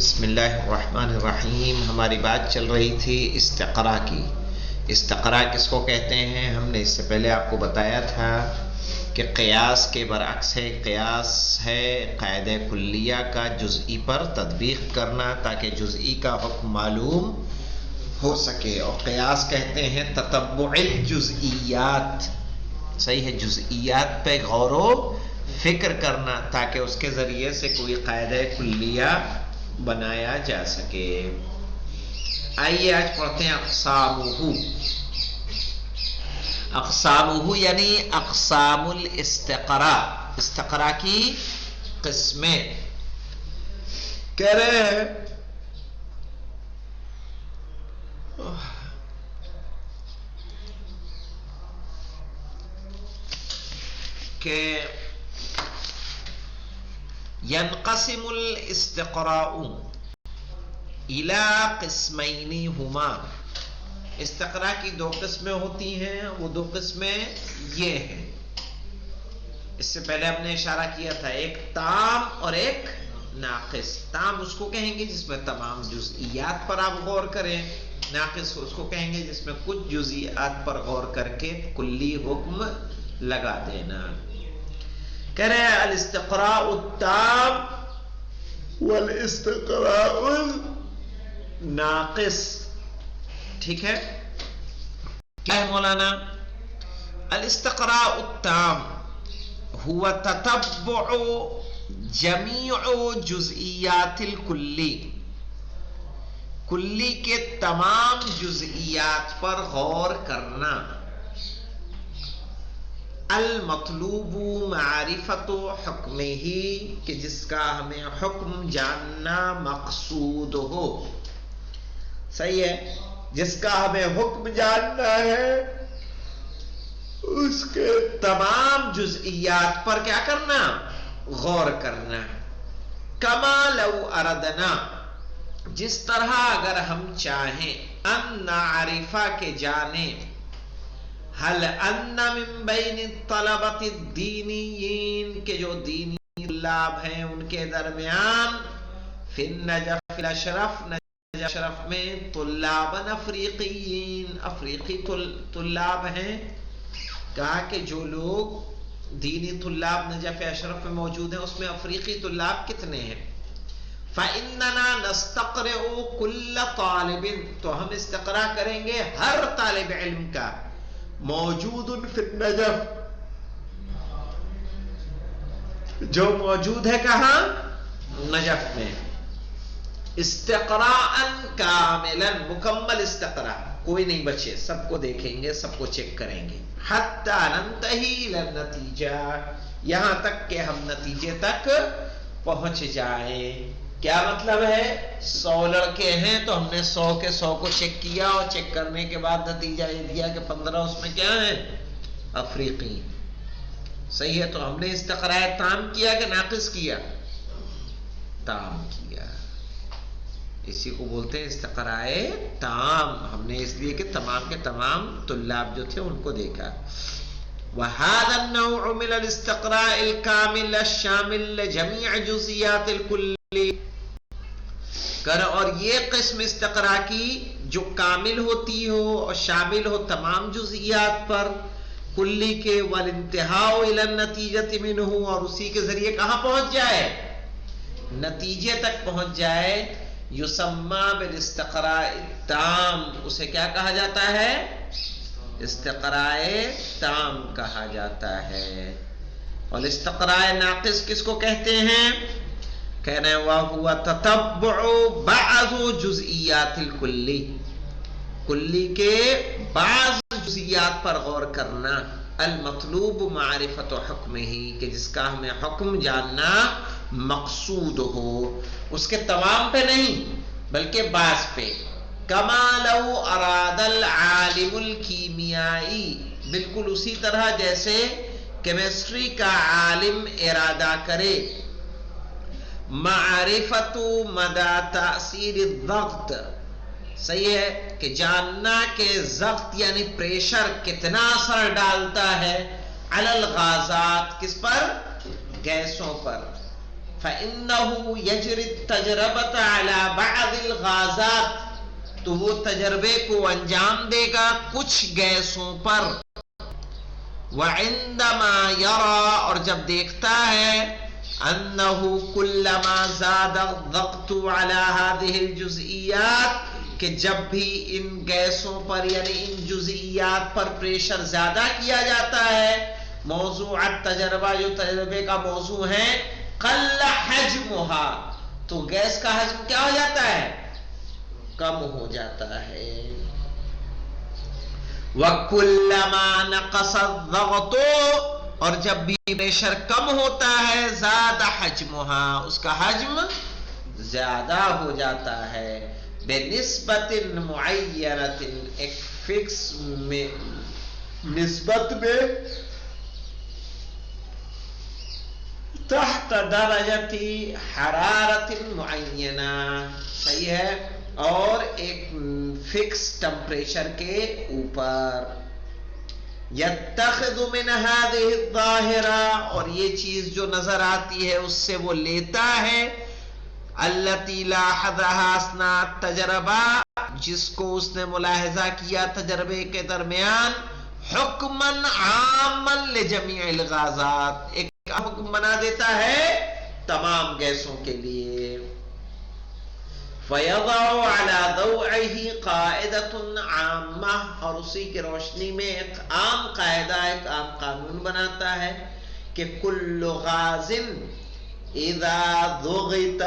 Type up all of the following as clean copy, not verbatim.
بسم اللہ الرحمن الرحیم. ہماری بات چل رہی تھی استقراء کی. استقراء کس کو کہتے ہیں؟ ہم نے اس سے پہلے آپ کو بتایا تھا کہ قیاس کے برعکس ہے. قیاس ہے قاعدہ کلیہ کا جزئی پر تطبیق کرنا تاکہ جزئی کا حکم معلوم ہو سکے، اور قیاس کہتے ہیں تتبع الجزئیات. صحیح ہے، جزئیات پہ غور و فکر کرنا تاکہ اس کے ذریعے سے کوئی قاعدہ کلیہ بنایا جا سکے. آئیے آج پڑھتے ہیں اقسامہ. اقسامہ یعنی اقسام الاستقراء، استقراء کی قسمیں. کہہ رہے ہیں کہ ينقسم الاستقراء الى قسمین ہما. استقراء کی دو قسمیں ہوتی ہیں، وہ دو قسمیں یہ ہیں. اس سے پہلے ہم نے اشارہ کیا تھا، ایک تام اور ایک ناقص. تام اس کو کہیں گے جس میں تمام جزئیات پر آپ غور کریں، ناقص اس کو کہیں گے جس میں کچھ جزئیات پر غور کر کے کلی حکم لگا دینا. کہہ رہے ہیں الاستقراء التام والاستقراء الناقص. ٹھیک ہے، کیا ہے مولانا؟ الاستقراء التام هو تتبع جمیع جزئیات الکلی. کلی کے تمام جزئیات پر غور کرنا. المطلوب معرفت حکمہ، کہ جس کا ہمیں حکم جاننا مقصود ہو. صحیح ہے، جس کا ہمیں حکم جاننا ہے اس کے تمام جزئیات پر کیا کرنا؟ غور کرنا. کما لو اردنا، جس طرح اگر ہم چاہیں، ان نعرفہ کے جانیں، حل ان من بین الطلبۃ الدینیین، کے جو دینی طلاب ہیں ان کے درمیان، فی النجف الاشرف، نجف اشرف میں، طلابا افریقیین، افریقی طلاب ہیں. کہا کہ جو لوگ دینی طلاب نجف اشرف میں موجود ہیں اس میں افریقی طلاب کتنے ہیں؟ فَإِنَّنَا نَسْتَقْرِعُ كُلَّ طَالِبٍ، تو ہم استقراء کریں گے ہر طالب علم کا، موجود فی النجف، جو موجود ہے کہاں؟ نجف میں. استقراء کاملا، مکمل استقراء، کوئی نہیں بچے، سب کو دیکھیں گے، سب کو چیک کریں گے. حتی ننتہی الی النتیجہ، یہاں تک کہ ہم نتیجے تک پہنچ جائیں. کیا مطلب ہے؟ 100 لڑکے ہیں تو ہم نے 100 کے 100 کو چیک کیا، اور چیک کرنے کے بعد نتیجہ یہ دیا کہ 15 اس میں کیا ہیں؟ افریقی. صحیح ہے، تو ہم نے استقراء تام کیا کہ ناقص کیا؟ تام کیا. اسی کو بولتے ہیں استقراء تام. ہم نے اس لیے کہ تمام کے تمام طلاب جو تھے ان کو دیکھا. وَهَذَا النَّوْعُ مِنَ الْإِسْتِقْرَاءِ الْكَامِلِ الشَّامِلِ لِجَمِيعِ جُزْئِيَاتِ الْكُلِّ، اور یہ قسم استقراء کی جو کامل ہوتی ہو اور شامل ہو تمام جزئیات پر کلی کے، وَالْإِنْتِهَاءُ إِلَى النَّتِيجَةِ مِنْهُ، اور اسی کے ذریعے کہاں پہنچ جائے؟ نتیجے تک پہنچ جائے. یسمى بالاستقراء التام، اسے کیا کہا جاتا ہے؟ استقراء تام کہا جاتا ہے. اور استقراء ناقص کس کو کہتے ہیں؟ کہنا ہے وَهُوَ تَتَبُّعُ بَعْضُ جُزْئِيَاتِ الْكُلِّ، کلی کے بعض جزئیات پر غور کرنا. المطلوب معرفت حکمہ، کہ جس کا ہمیں حکم جاننا مقصود ہو، اس کے تمام پہ نہیں بلکہ بعض پہ. کما لو اراد العالم الکیمیائی، بالکل اسی طرح جیسے کیمسٹری کا عالم ارادہ کرے معرفت مدى تاثیر الضغط، صحیح ہے، کہ جاننا کہ ضغط یعنی پریشر کتنا اثر ڈالتا ہے علی الغازات، کس پر؟ گیسوں پر. فَإِنَّهُ يَجْرِي التَّجْرَبَةَ عَلَى بَعْضِ الْغَازَاتِ، تو وہ تجربے کو انجام دے گا کچھ گیسوں پر. وَعِندَمَا يَرَى، اور جب دیکھتا ہے، أَنَّهُ كُلَّمَا زَادَ الضَّغْطُ عَلَى هَذِهِ الْجُزْئِيَّاتِ، کہ جب بھی ان گیسوں پر یعنی ان جزئیات پر پریشر زیادہ کیا جاتا ہے، موضوعات تجربہ جو تجربے کا موضوع ہے، قل حجمها، تو گیس کا حجم کیا ہو جاتا ہے؟ کم ہو جاتا ہے. وَكُلَّمَا نَقَصَ الضَّغْطُ، اور جب بھی پریشر کم ہوتا ہے، زاد حجمها، اس کا حجم زیادہ ہو جاتا ہے. بنسبت معینت، ایک فکس میں نسبت میں، تحت درجت حرارت معینہ، صحیح ہے، اور ایک فکس ٹمپریچر کے اوپر. یتخذ من هذه الظاہرہ، اور یہ چیز جو نظر آتی ہے اس سے وہ لیتا ہے، التي لاحظها اثناء التجربہ، جس کو اس نے ملاحظہ کیا تجربے کے درمیان، حکما عاما لجمیع الغازات، ایک حکم بنا دیتا ہے تمام گیسوں کے لیے. فَيَضَعُ عَلَى ضَوْعِهِ قَاعِدَةٌ عَامَّةٌ، اور اسی کی روشنی میں ایک عام قاعدہ، ایک عام قانون بناتا ہے کہ کل غاز اذا ضغط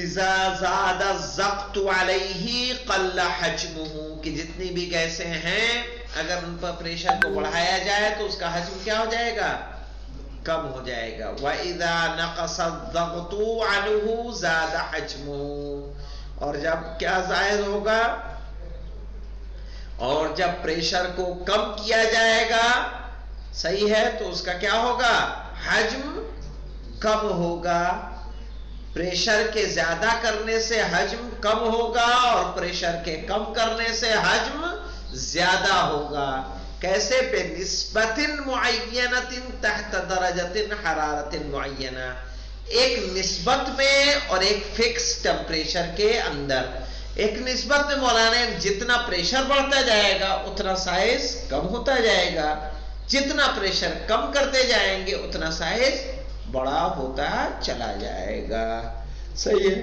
اذا زاد الضغط علیہ قل حجمہ، کہ جتنی بھی گیسیں ہیں اگر ان پر پریشر کو بڑھایا جائے تو اس کا حجم کیا ہو جائے گا؟ کم ہو جائے گا. وَإِذَا نَقَصَ الضَّغْطُ عَنْهُ زَادَ حَجْمُهُ، اور جب کیا زائد ہوگا؟ اور جب پریشر کو کم کیا جائے گا، صحیح ہے، تو اس کا کیا ہوگا؟ حجم کم ہوگا. پریشر کے زیادہ کرنے سے حجم کم ہوگا اور پریشر کے کم کرنے سے حجم زیادہ ہوگا. کیسے؟ بنسبت معینت تحت درجت حرارت معینہ، ایک نسبت میں اور ایک فکس ٹمپریچر کے اندر. ایک نسبت میں مولانا جتنا پریشر بڑھتا جائے گا اتنا سائز کم ہوتا جائے گا، جتنا پریشر کم کرتے جائیں گے اتنا سائز بڑا ہوتا چلا جائے گا. صحیح ہے.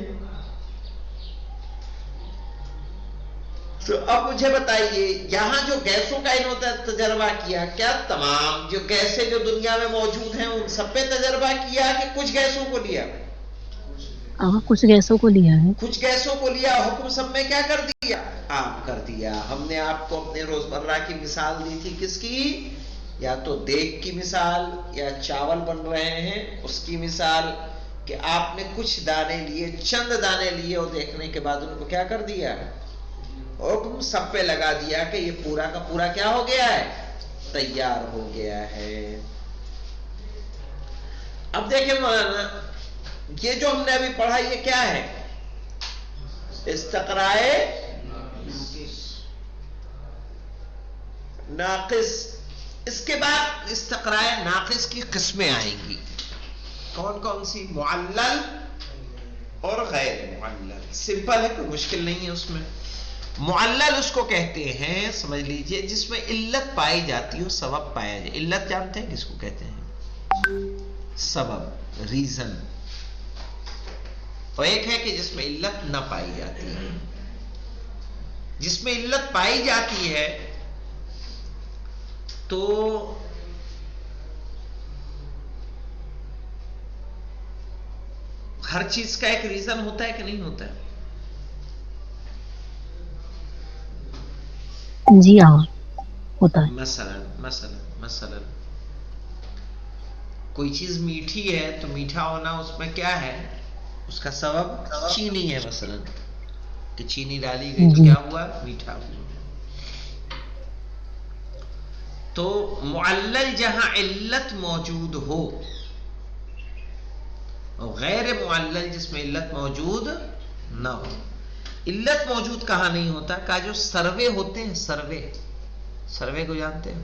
تو اب مجھے بتائیے، یہاں جو گیسوں کا انہوں نے تجربہ کیا، کیا تمام جو گیسیں جو دنیا میں موجود ہیں ان سب پہ تجربہ کیا کہ کچھ گیسوں کو لیا؟ کچھ گیسوں کو لیا ہے. کچھ گیسوں کو لیا، حکم سب میں کیا کر دیا؟ عام کر دیا. ہم نے آپ کو اپنے روزمرہ کی مثال دی تھی، کس کی؟ یا تو دیگ کی مثال، یا چاول بن رہے ہیں اس کی مثال، کہ آپ نے کچھ دانے لیے، چند دانے لیے، اور دیکھنے کے بعد ان کو کیا کر دیا؟ حکم سب پہ لگا دیا کہ یہ پورا کا پورا کیا ہو گیا ہے؟ تیار ہو گیا ہے. اب دیکھیں مولانا، یہ جو ہم نے ابھی پڑھا یہ کیا ہے؟ استقرائے ناقص. اس کے بعد استقرائے ناقص کی قسمیں آئیں گی. کون کون سی؟ معلل اور غیر معلل. سمپل ہے، کوئی مشکل نہیں ہے اس میں. معلل اس کو کہتے ہیں، سمجھ لیجئے، جس میں علت پائی جاتی ہو، سبب پایا جائے. علت جانتے ہیں کس کو کہتے ہیں؟ سبب، ریزن. اور ایک ہے کہ جس میں علت نہ پائی جاتی ہے. جس میں علت پائی جاتی ہے تو ہر چیز کا ایک ریزن ہوتا ہے کہ نہیں ہوتا ہے؟ جی ہاں، ہوتا ہے. مثلا کوئی چیز میٹھی ہے تو میٹھا ہونا اس میں کیا ہے؟ اس کا سبب چینی ہے، مثلا کہ چینی ڈالی گئی تو کیا ہوا؟ میٹھا ہوا. تو معلل جہاں علت موجود ہو، غیر معلل جس میں علت موجود نہ ہو. علت موجود کہاں نہیں ہوتا؟ کہا جو سروے ہوتے ہیں، سروے کو جانتے ہیں؟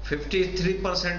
« 53%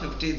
50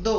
2,